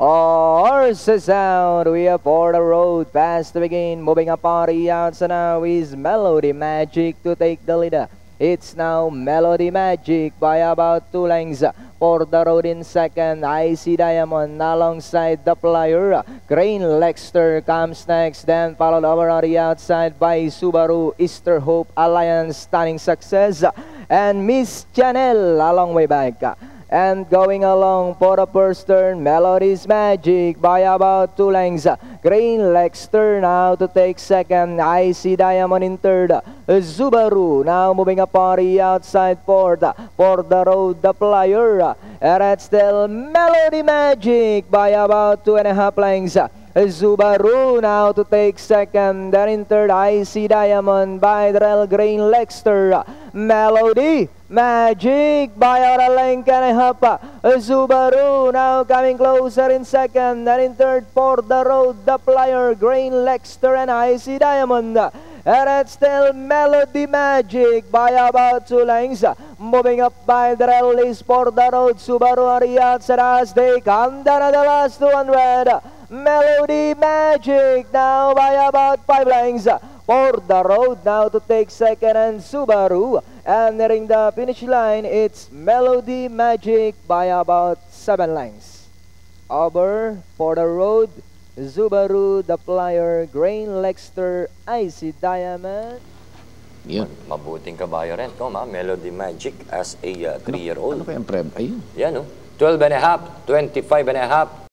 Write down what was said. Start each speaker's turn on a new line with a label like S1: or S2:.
S1: Horses out, we are for the road, past the begin, moving up on the outside now is Melody Magic to take the leader. It's now Melody Magic by about 2 lengths. For the road in second, Icy Diamond alongside the player. Green Lexter comes next, then followed over on the outside by Subaru, Easter Hope Alliance, Stunning Success, and Miss Chanel a long way back. And going along for the first turn, Melody's Magic by about 2 lengths. Green Lexter now to take second. Icy Diamond in third. Subaru now moving up on the outside fourth. For the road, the player. And that's still Melody Magic by about 2.5 lengths. Subaru now to take second. Then in third, Icy Diamond by the Real Green Lexter. Melody Magic by a length and a half. Subaru now coming closer in second. And in third, for the road, the player, Green Lexter and Icy Diamond. And it's still Melody Magic by about 2 lengths. Moving up by the release for the road, Subaru on the outside as they come down at the last 200. Melody Magic now by about 5 lengths. For the road now to take second and Subaru. And nearing the finish line, it's Melody Magic by about 7 lengths. Over for the road, Subaru, the player, Green Lexter, Icy Diamond.
S2: Yun.
S3: Mabuting kabayo rin. Melody Magic as a 3-year-old.
S2: Ano kayang prem? Ayun.
S3: Yan, 12 and a half, 25 and a half,